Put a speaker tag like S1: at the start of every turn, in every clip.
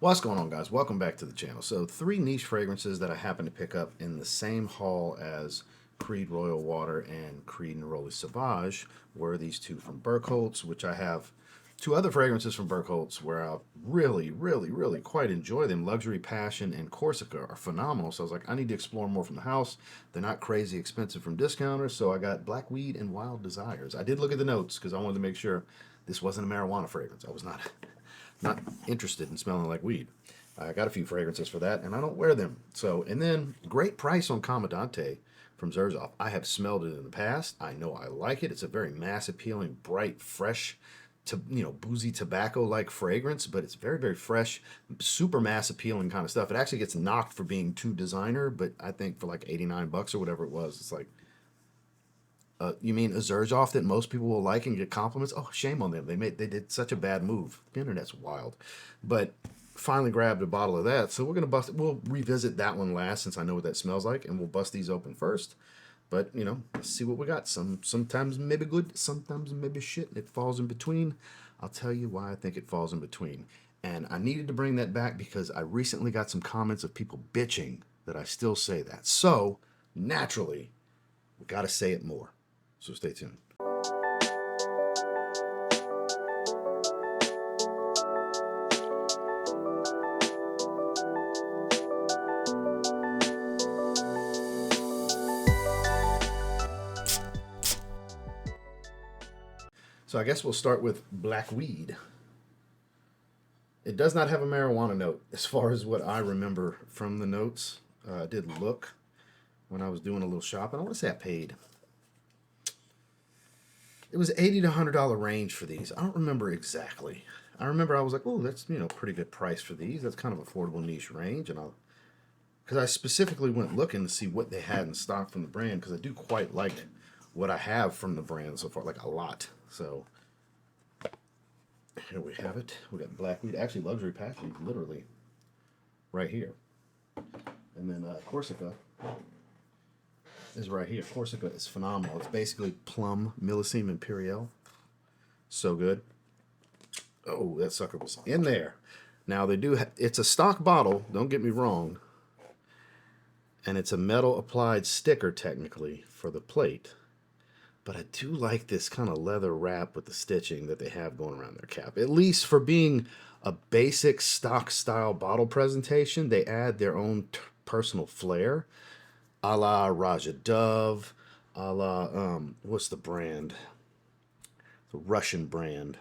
S1: What's going on, guys? Welcome back to the channel. So, three niche fragrances that I happen to pick up in the same haul as Creed Royal Water and Creed Neroli Sauvage were these two from Birkholz, which I have two other fragrances from Birkholz where I really quite enjoy them. Luxury Passion and Corsica are phenomenal. So I was like, I need to explore more from the house. They're not crazy expensive from discounters. So I got Black Weed and Wild Desires. I did look at the notes because I wanted to make sure this wasn't a marijuana fragrance. I was not interested in smelling like weed. I got a few fragrances for that, and I don't wear them. So, and then great price on Comandante from Xerjoff. I have smelled it in the past. I know I like it. It's a very mass appealing, bright, fresh, boozy tobacco-like fragrance, but it's very fresh, super mass appealing kind of stuff. It actually gets knocked for being too designer, but I think for like 89 bucks or whatever it was, it's like, you mean a Xerjoff that most people will like and get compliments? Oh, shame on them. They did such a bad move. The internet's wild. But finally grabbed a bottle of that. So we're gonna bust it. We'll revisit that one last since I know what that smells like, and we'll bust these open first. But let's see what we got. Sometimes maybe good, sometimes maybe shit. It falls in between. I'll tell you why I think it falls in between. And I needed to bring that back because I recently got some comments of people bitching that I still say that. So naturally, we gotta say it more. So stay tuned. So I guess we'll start with Black Weed. It does not have a marijuana note as far as what I remember from the notes. I did look when I was doing a little shopping. I want to say I paid. It was $80 to $100 range for these. I don't remember exactly. I remember I was like, oh, that's pretty good price for these. That's kind of affordable niche range, and because I specifically went looking to see what they had in stock from the brand because I do quite like what I have from the brand so far, like a lot. So here we have it. We got Black Weed, actually Luxury Passion, literally right here, and then Corsica is right here. Corsica is phenomenal. It's basically plum millésime imperial. So good. Oh, that sucker was in there. Now they do. It's a stock bottle. Don't get me wrong. And it's a metal applied sticker technically for the plate. But I do like this kind of leather wrap with the stitching that they have going around their cap. At least for being a basic stock style bottle presentation, they add their own personal flair. A la Raja Dove, a la, what's the brand? The Russian brand.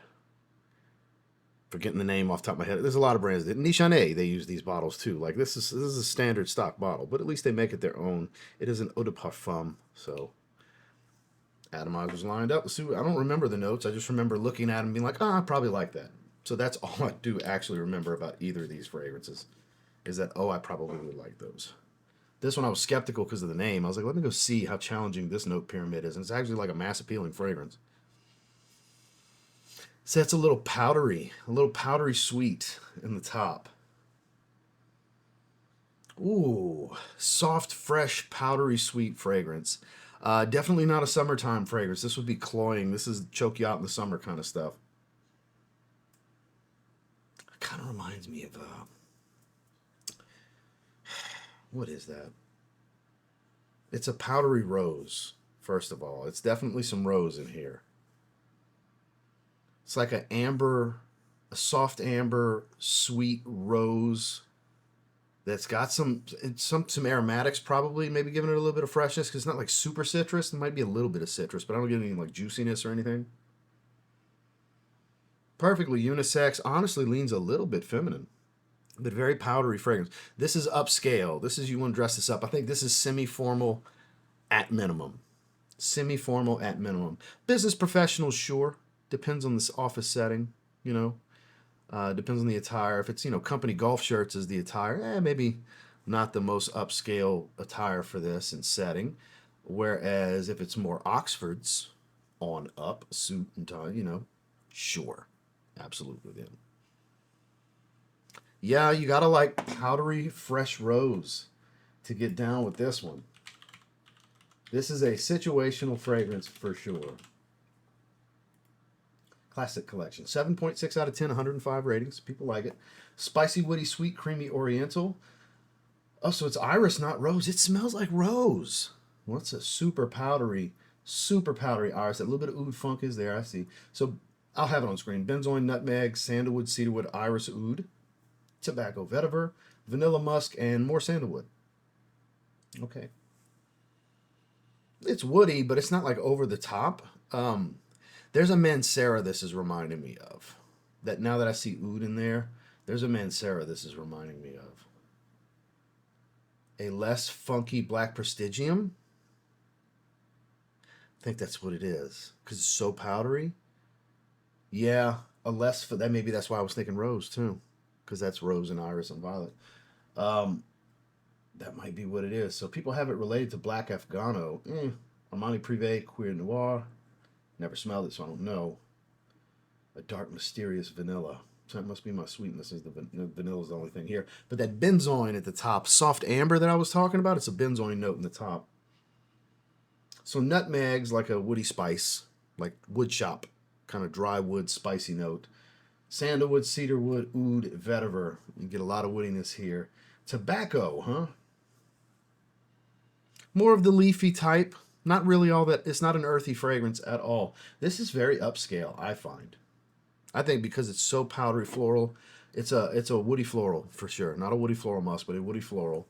S1: Forgetting the name off the top of my head. There's a lot of brands. Nishane, they use these bottles too. Like this is a standard stock bottle, but at least they make it their own. It is an eau de parfum, so atomizers lined up. Let's see, I don't remember the notes. I just remember looking at them and being like, I probably like that. So that's all I do actually remember about either of these fragrances is that, I probably would like those. This one I was skeptical because of the name. I was like, let me go see how challenging this note pyramid is. And it's actually like a mass appealing fragrance. So it's a little powdery sweet in the top. Ooh, soft, fresh, powdery sweet fragrance. Definitely not a summertime fragrance. This would be cloying. This is choke you out in the summer kind of stuff. It kind of reminds me of what is that? It's a powdery rose, first of all. It's definitely some rose in here. It's like a soft amber, sweet rose that's got some aromatics probably, maybe giving it a little bit of freshness because it's not like super citrus. There might be a little bit of citrus, but I don't get any like juiciness or anything. Perfectly unisex. Honestly leans a little bit feminine, but very powdery fragrance. This is upscale. This is, you want to dress this up. I think this is semi-formal at minimum. Semi-formal at minimum. Business professionals, sure. Depends on this office setting, depends on the attire. If it's, company golf shirts is the attire, maybe not the most upscale attire for this and setting. Whereas if it's more Oxfords on up, suit and tie, sure. Absolutely then. Yeah, you gotta like powdery, fresh rose to get down with this one. This is a situational fragrance for sure. Classic Collection. 7.6 out of 10, 105 ratings. People like it. Spicy, woody, sweet, creamy, oriental. Oh, so it's iris, not rose. It smells like rose. Well, it's a super powdery iris. A little bit of oud funk is there, I see. So I'll have it on screen. Benzoin, nutmeg, sandalwood, cedarwood, iris oud, tobacco vetiver, vanilla musk, and more sandalwood. Okay. It's woody, but it's not like over the top. There's a Mancera this is reminding me of. That now that I see oud in there, there's a Mancera this is reminding me of. A less funky black prestigium. I think that's what it is because it's so powdery. Yeah, a less for that. Maybe that's why I was thinking rose too, because that's rose and iris and violet. That might be what it is. So people have it related to Black Afghano. Armani Privé, Queer Noir. Never smelled it, so I don't know. A dark, mysterious vanilla. So that must be my sweetness. The vanilla is the only thing here. But that benzoin at the top, soft amber that I was talking about, it's a benzoin note in the top. So nutmeg's like a woody spice, like wood shop, kind of dry wood, spicy note. Sandalwood, cedarwood, oud, vetiver. You get a lot of woodiness here. Tobacco, huh? More of the leafy type. Not really all that. It's not an earthy fragrance at all. This is very upscale, I find. I think because it's so powdery floral, it's a woody floral for sure. Not a woody floral musk, but a woody floral.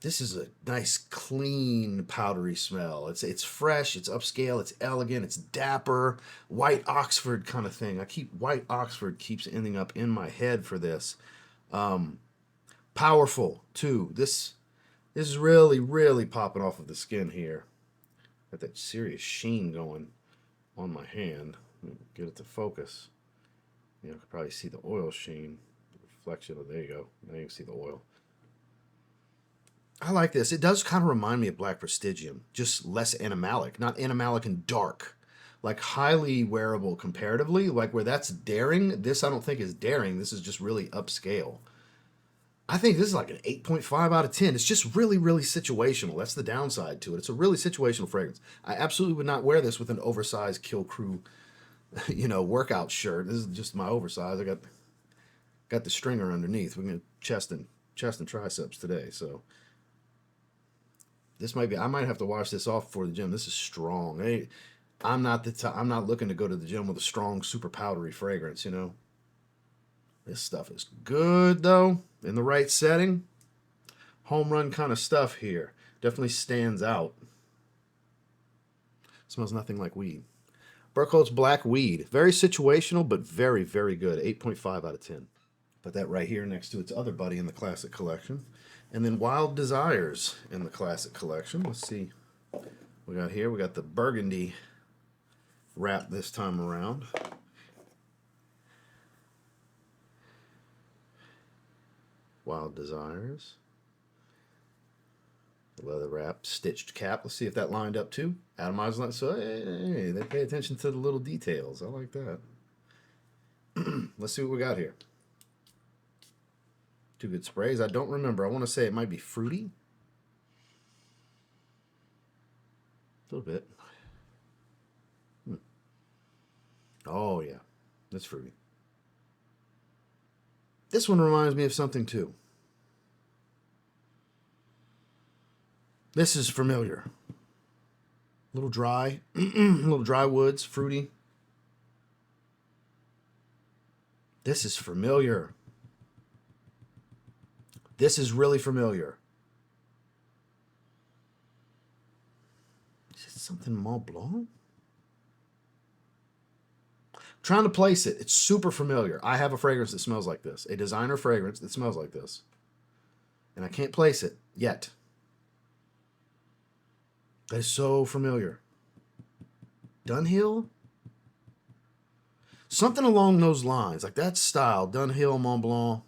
S1: This is a nice, clean, powdery smell. It's fresh, it's upscale, it's elegant, it's dapper, white Oxford kind of thing. White Oxford keeps ending up in my head for this. Powerful too. This is really, really popping off of the skin here. Got that serious sheen going on my hand. Get it to focus. You can probably see the oil sheen. Reflection. Oh, there you go. Now you can see the oil. I like this. It does kind of remind me of Black Prestigium, just less animalic. Not animalic and dark. Like highly wearable comparatively. Like where that's daring, this I don't think is daring. This is just really upscale. I think this is like an 8.5 out of 10. It's just really, really situational. That's the downside to it. It's a really situational fragrance. I absolutely would not wear this with an oversized Kill Crew, workout shirt. This is just my oversize. I got the stringer underneath. We're gonna chest and triceps today. So this might be. I might have to wash this off before the gym. This is strong. Hey, I'm not looking to go to the gym with a strong, super powdery fragrance. This stuff is good though. In the right setting, home run kind of stuff here. Definitely stands out. Smells nothing like weed. Birkholz Black Weed. Very situational, but very, very good. 8.5 out of 10. Put that right here next to its other buddy in the Classic Collection. And then Wild Desires in the Classic Collection. Let's see what we got here. We got the burgundy wrap this time around. Wild Desires. The leather wrap, stitched cap. Let's see if that lined up too. Atomized. So hey, they pay attention to the little details. I like that. Let's see what we got here. Two good sprays. I don't remember. I want to say it might be fruity. A little bit. Oh yeah, that's fruity. This one reminds me of something too. This is familiar. A little dry. A little dry woods, fruity. This is familiar. This is really familiar. Is it something Mont Blanc? Trying to place it. It's super familiar. I have a fragrance that smells like this. A designer fragrance that smells like this. And I can't place it yet. That is so familiar. Dunhill? Something along those lines. Like that style. Dunhill, Mont Blanc.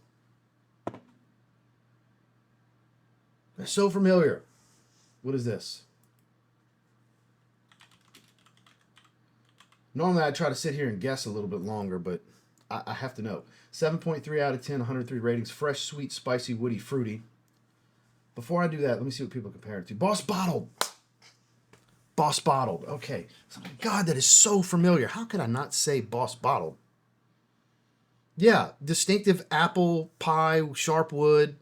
S1: They're so familiar. What is this? Normally I try to sit here and guess a little bit longer, but I have to know. 7.3 out of 10, 103 ratings. Fresh, sweet, spicy, woody, fruity. Before I do that, let me see what people compare it to. Boss Bottled. Boss Bottled. Okay. God, that is so familiar. How could I not say Boss Bottled? Yeah, distinctive apple pie, sharp wood.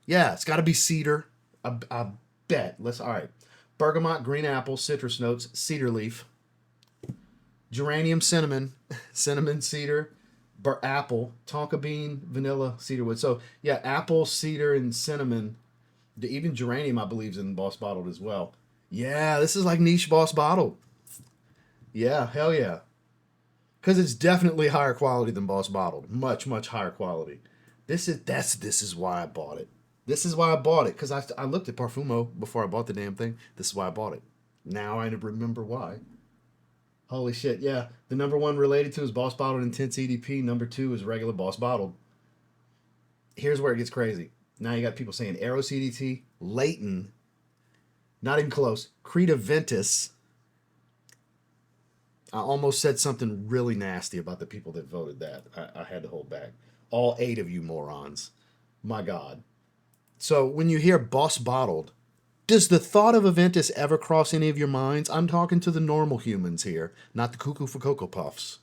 S1: Yeah, it's got to be cedar. I bet. All right. Bergamot, green apple, citrus notes, cedar leaf, geranium, cinnamon, cinnamon, cedar, apple, tonka bean, vanilla, cedar wood. So yeah, apple, cedar, and cinnamon. Even geranium, I believe, is in Boss Bottled as well. Yeah, this is like niche Boss Bottled. Yeah, hell yeah. Because it's definitely higher quality than Boss Bottled. Much, much higher quality. This is why I bought it. This is why I bought it. Because I looked at Parfumo before I bought the damn thing. This is why I bought it. Now I remember why. Holy shit, yeah. The number one related to is Boss Bottled Intense EDP. Number two is regular Boss Bottled. Here's where it gets crazy. Now you got people saying Aero CDT, Leighton, not even close, Creta Ventus. I almost said something really nasty about the people that voted that. I had to hold back. All 8 of you morons. My God. So when you hear Boss Bottled, does the thought of Aventus ever cross any of your minds? I'm talking to the normal humans here, not the cuckoo for Cocoa Puffs.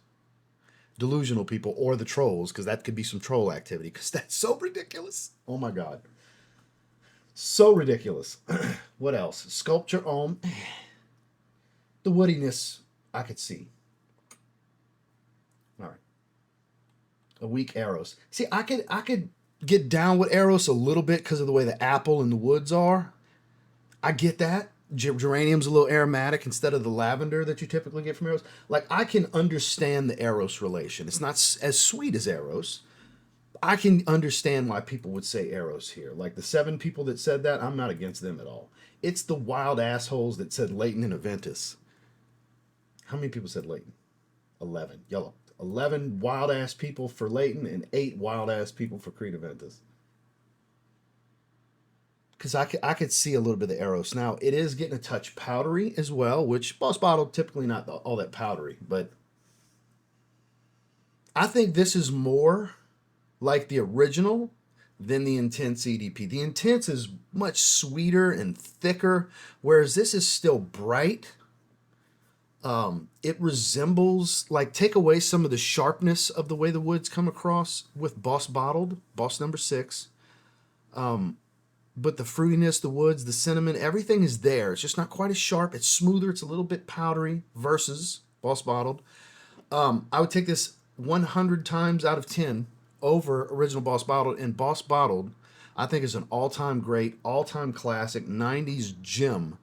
S1: Delusional people or the trolls, because that could be some troll activity, because that's so ridiculous. Oh my God. So ridiculous. What else? Sculpture Ohm. The woodiness I could see. All right. A weak Eros. See, I could get down with Eros a little bit because of the way the apple and the woods are. I get that. Geranium's a little aromatic instead of the lavender that you typically get from Eros. Like, I can understand the Eros relation. It's not as sweet as Eros. I can understand why people would say Eros here. Like, the 7 people that said that, I'm not against them at all. It's the wild assholes that said Leighton and Aventus. How many people said Leighton? 11. Yellow. 11 wild ass people for Leighton and 8 wild ass people for Creta Ventus. Because I could see a little bit of the Eros. Now, it is getting a touch powdery as well, which Boss Bottled typically not all that powdery. But I think this is more like the original than the Intense EDP. The Intense is much sweeter and thicker, whereas this is still bright. It resembles, like, take away some of the sharpness of the way the woods come across with Boss Bottled, Boss number 6. But the fruitiness, the woods, the cinnamon, everything is there. It's just not quite as sharp. It's smoother. It's a little bit powdery versus Boss Bottled. I would take this 100 times out of 10 over original Boss Bottled. And Boss Bottled, I think, is an all-time great, all-time classic, 90s gem.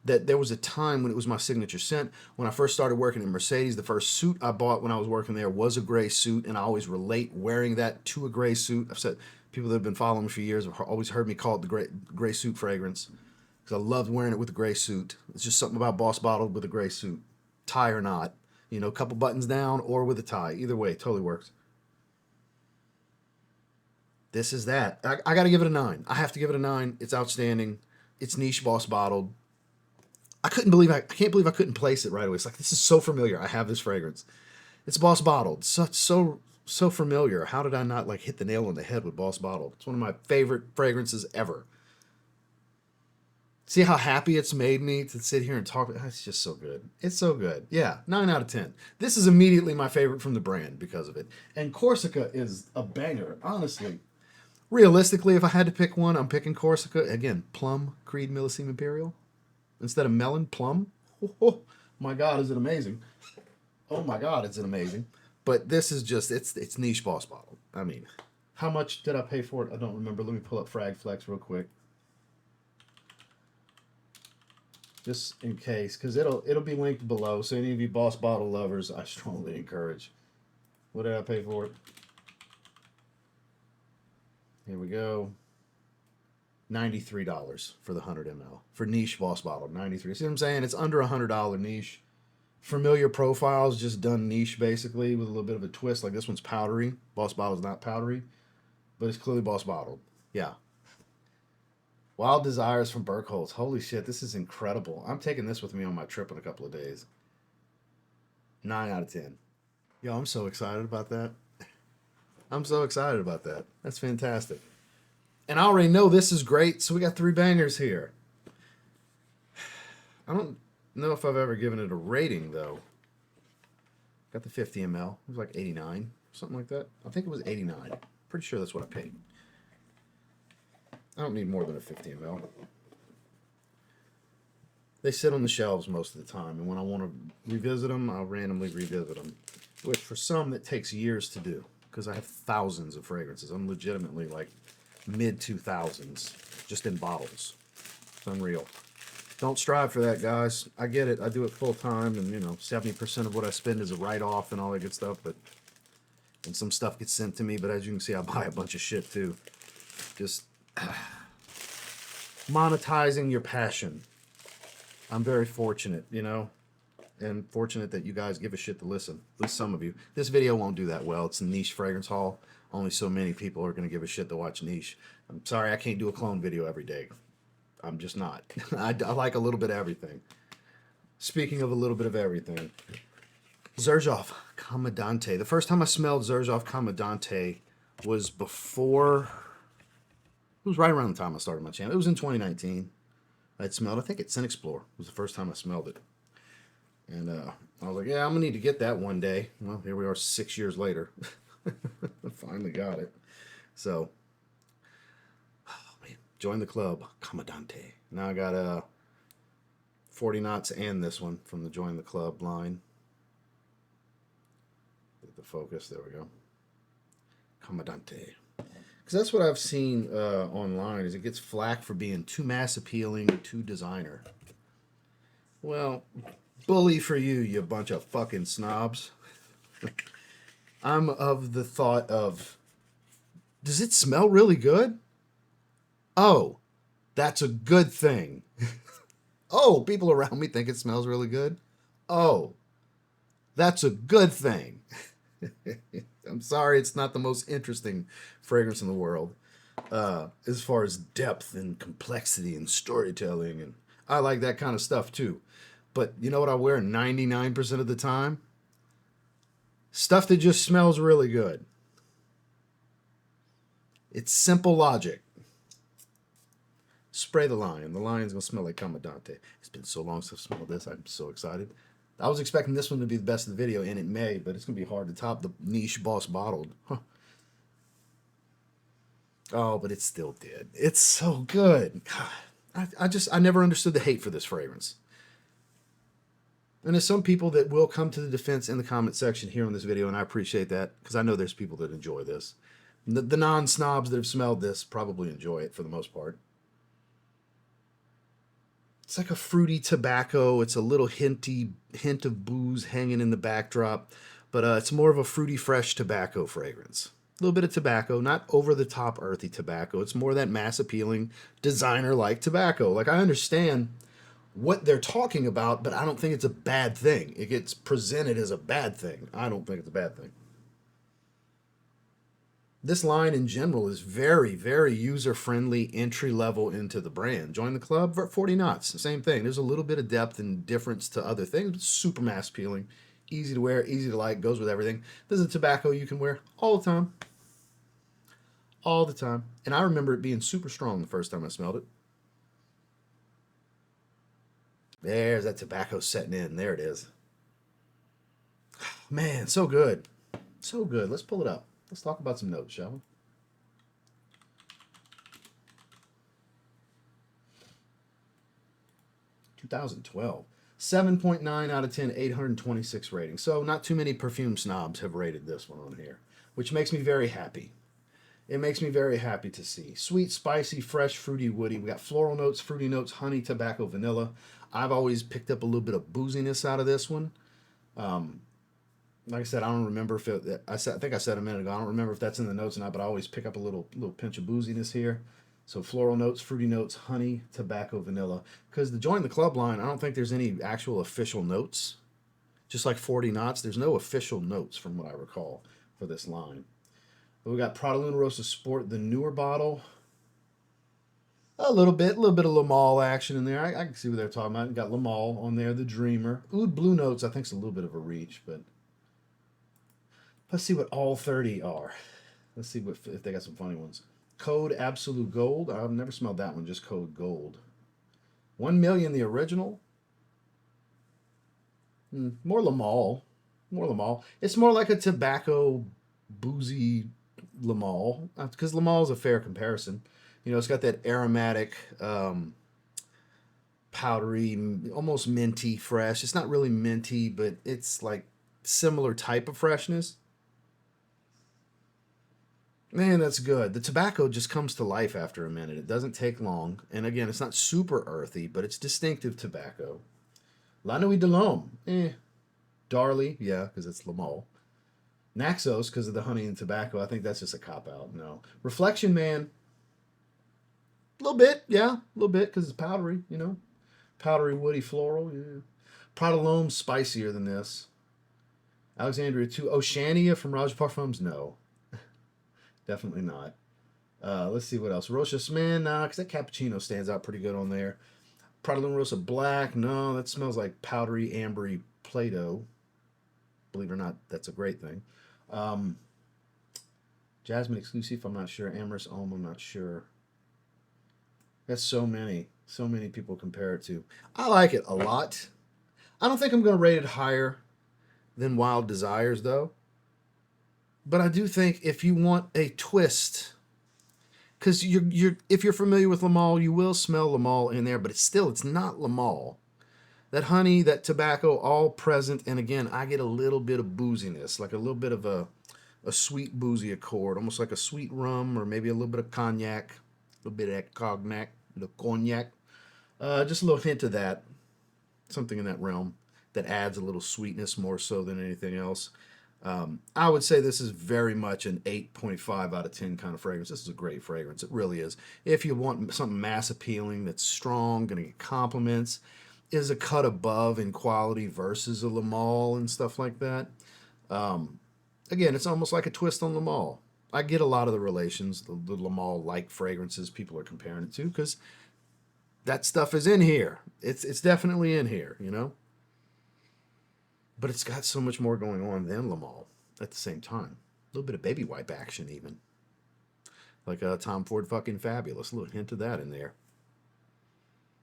S1: That there was a time when it was my signature scent. When I first started working at Mercedes, the first suit I bought when I was working there was a gray suit, and I always relate wearing that to a gray suit. I've said, people that have been following me for years have always heard me call it the gray suit fragrance, because I loved wearing it with a gray suit. It's just something about Boss Bottled with a gray suit, tie or not. You know, a couple buttons down or with a tie. Either way, totally works. This is that. I got to give it a 9. I have to give it a 9. It's outstanding. It's niche Boss Bottled. I can't believe I couldn't place it right away. It's like, this is so familiar. I have this fragrance. It's Boss Bottled. So familiar. How did I not like hit the nail on the head with Boss Bottled? It's one of my favorite fragrances ever. See how happy it's made me to sit here and talk. It's just so good. It's so good. Yeah, 9 out of 10. This is immediately my favorite from the brand because of it. And Corsica is a banger, honestly. Realistically, if I had to pick one, I'm picking Corsica. Again, Plum Creed Millesime Imperial. Instead of melon, plum. Oh my God, is it amazing? Oh my God, is it amazing? But this is just, it's niche Boss Bottled. I mean, how much did I pay for it? I don't remember. Let me pull up Frag Flex real quick. Just in case, because it'll be linked below. So any of you Boss Bottle lovers, I strongly encourage. What did I pay for it? Here we go. $93 for the 100 ml for niche Boss Bottle. 93. See what I'm saying? It's under $100 niche. Familiar profiles, just done niche basically with a little bit of a twist. Like this one's powdery. Boss Bottle's not powdery, but it's clearly Boss Bottled. Yeah. Wild Desires from Birkholz. Holy shit, this is incredible. I'm taking this with me on my trip in a couple of days. 9 out of 10. Yo, I'm so excited about that. I'm so excited about that. That's fantastic. And I already know this is great, so we got 3 bangers here. I don't know if I've ever given it a rating, though. Got the 50 ml. It was like 89, something like that. I think it was 89. Pretty sure that's what I paid. I don't need more than a 50 ml. They sit on the shelves most of the time, and when I want to revisit them, I'll randomly revisit them. Which for some, that takes years to do, because I have thousands of fragrances. I'm legitimately like mid-2000s, just in bottles. It's unreal. Don't strive for that, guys. I get it. I do it full time, and 70% of what I spend is a write-off and all that good stuff. And some stuff gets sent to me. But as you can see, I buy a bunch of shit too. Just monetizing your passion. I'm very fortunate, and fortunate that you guys give a shit to listen. At least some of you. This video won't do that well. It's a niche fragrance haul. Only so many people are going to give a shit to watch niche. I'm sorry I can't do a clone video every day. I'm just not. I like a little bit of everything. Speaking of a little bit of everything, Xerjoff Comandante. The first time I smelled Xerjoff Comandante was before... It was right around the time I started my channel. It was in 2019. I'd smelled, I think it's Scent Explorer. It was the first time I smelled it. And I was like, yeah, I'm going to need to get that one day. Well, here we are 6 years later. I finally got it. So, oh man, join the club, Comandante. Now I got 40 knots and this one from the Join the Club line. Get the focus, there we go. Comandante. Because that's what I've seen online, is it gets flack for being too mass appealing, too designer. Well, bully for you, you bunch of fucking snobs. I'm of the thought of, does it smell really good? Oh, that's a good thing. Oh, people around me think it smells really good. Oh, that's a good thing. I'm sorry, it's not the most interesting fragrance in the world as far as depth and complexity and storytelling, and I like that kind of stuff too. But you know what I wear 99% of the time? Stuff that just smells really good. It's simple logic. Spray the lion. The lion's going to smell like Comandante. It's been so long since I've smelled this. I'm so excited. I was expecting this one to be the best of the video, and it may, but it's going to be hard to top the Niche Boss Bottled. Huh. Oh, but it still did. It's so good. God, I never understood the hate for this fragrance. And there's some people that will come to the defense in the comment section here on this video, and I appreciate that, because I know there's people that enjoy this. The non-snobs that have smelled this probably enjoy it for the most part. It's like a fruity tobacco. It's a little hint of booze hanging in the backdrop, but it's more of a fruity, fresh tobacco fragrance. A little bit of tobacco, not over-the-top earthy tobacco. It's more that mass-appealing, designer-like tobacco. Like, I understand what they're talking about, but I don't think it's a bad thing. It gets presented as a bad thing. I don't think it's a bad thing. This line in general is very, very user-friendly, entry-level into the brand. Join the club for 40 knots. Same thing. There's a little bit of depth and difference to other things, but super mass appealing. Easy to wear, easy to like, goes with everything. This is a tobacco you can wear all the time. All the time. And I remember it being super strong the first time I smelled it. There's that tobacco setting in. There it is. Man, so good. So good. Let's pull it up. Let's talk about some notes, shall we? (2012). 7.9 out of 10, 826 rating. So not too many perfume snobs have rated this one on here, which makes me very happy. It makes me very happy to see. Sweet, spicy, fresh, fruity, woody. We got floral notes, fruity notes, honey, tobacco, vanilla. I've always picked up a little bit of booziness out of this one. Like I said, I don't remember if it, I think I said a minute ago, I don't remember if that's in the notes or not, but I always pick up a little pinch of booziness here. So floral notes, fruity notes, honey, tobacco, vanilla. Because the Join the Club line, I don't think there's any actual official notes. Just like 40 knots, there's no official notes from what I recall for this line. But we got Prada Luna Rosa Sport, the newer bottle. A little bit of Lamal action in there. I can see what they're talking about. You got Lamal on there, the Dreamer. Oud Blue Notes, I think, is a little bit of a reach, but let's see what all 30 are. Let's see if they got some funny ones. Code Absolute Gold. I've never smelled that one, just Code Gold. 1 million, the original. More Lamal. More Lamal. It's more like a tobacco boozy Lamal. Because Lamal is a fair comparison. You know, it's got that aromatic, powdery, almost minty fresh. It's not really minty, but it's like similar type of freshness. Man, that's good. The tobacco just comes to life after a minute. It doesn't take long. And again, it's not super earthy, but it's distinctive tobacco. La Nuit de l'Homme. Darley, yeah, because it's Lamal. Naxos, because of the honey and tobacco. I think that's just a cop out. No. Reflection Man, a little bit, yeah, a little bit, because it's powdery, you know. Powdery, woody, floral, yeah. Pradalome, spicier than this. Alexandria 2. Oceania from Roger Parfums, no. Definitely not. Let's see what else. Rochas Man, nah, because that cappuccino stands out pretty good on there. Pradalone Rosa Black, no, that smells like powdery, ambery Play-Doh. Believe it or not, that's a great thing. Um, Jasmine Exclusive, I'm not sure. Amorous Homme, I'm not sure. That's so many people compare it to. I like it a lot. I don't think I'm going to rate it higher than Wild Desires, though. But I do think if you want a twist, because if you're familiar with Lamal, you will smell Lamal in there, but it's not Lamal. That honey, that tobacco, all present, and again, I get a little bit of booziness, like a little bit of a sweet boozy accord, almost like a sweet rum or maybe a little bit of cognac, a little bit of that cognac, the cognac. Just a little hint of that, something in that realm that adds a little sweetness more so than anything else. I would say this is very much an 8.5 out of 10 kind of fragrance. This is a great fragrance. It really is. If you want something mass appealing that's strong, going to get compliments, is a cut above in quality versus a Lamal and stuff like that. Again, it's almost like a twist on Lamal. I get a lot of the relations, the Lamal-like fragrances people are comparing it to, because that stuff is in here. It's definitely in here, you know? But it's got so much more going on than Lamal at the same time. A little bit of baby wipe action, even. Like Tom Ford fucking Fabulous. A little hint of that in there.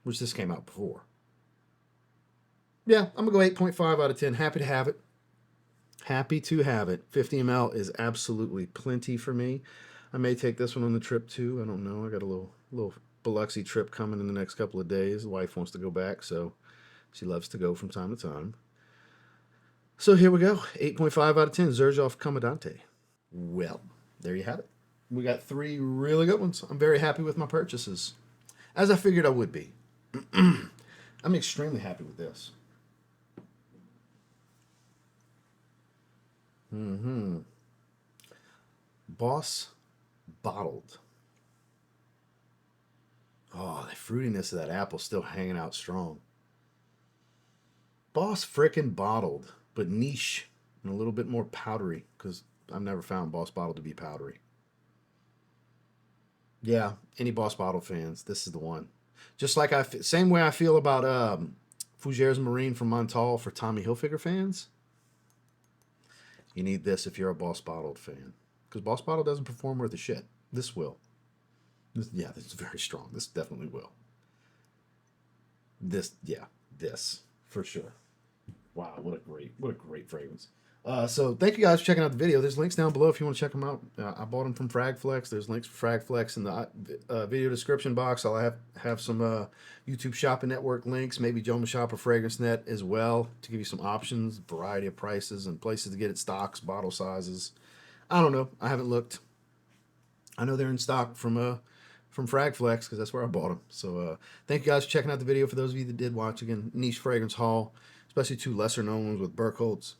S1: Which this came out before. Yeah, I'm going to go 8.5 out of 10. Happy to have it. Happy to have it. 50 ml is absolutely plenty for me. I may take this one on the trip too. I don't know. I got a little Biloxi trip coming in the next couple of days. The wife wants to go back, so she loves to go from time to time. So here we go. 8.5 out of 10. Xerjoff Comandante. Well, there you have it. We got 3 really good ones. I'm very happy with my purchases, as I figured I would be. I'm extremely happy with this. Boss Bottled. Oh, the fruitiness of that apple still hanging out strong. Boss frickin' Bottled, but niche and a little bit more powdery, because I've never found Boss Bottled to be powdery. Yeah, any Boss Bottled fans, this is the one. Just like same way I feel about Fougères Marine from Montal for Tommy Hilfiger fans. You need this if you're a Boss Bottled fan. Because Boss Bottled doesn't perform worth a shit. This will. Yeah, this is very strong. This definitely will. This for sure. Wow, what a great fragrance. So thank you guys for checking out the video. There's links down below if you want to check them out. I bought them from Fragflex. There's links for Fragflex in the video description box. I'll have some YouTube Shopping Network links, maybe Joma Shop or Fragrance Net as well, to give you some options, variety of prices, and places to get it, stocks, bottle sizes. I don't know. I haven't looked. I know they're in stock from Fragflex, because that's where I bought them. So thank you guys for checking out the video. For those of you that did watch, again, niche fragrance haul, especially 2 lesser known ones with Birkholz.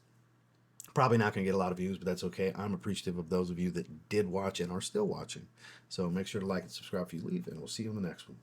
S1: Probably not going to get a lot of views, but that's okay. I'm appreciative of those of you that did watch and are still watching. So make sure to like and subscribe if you leave, and we'll see you on the next one.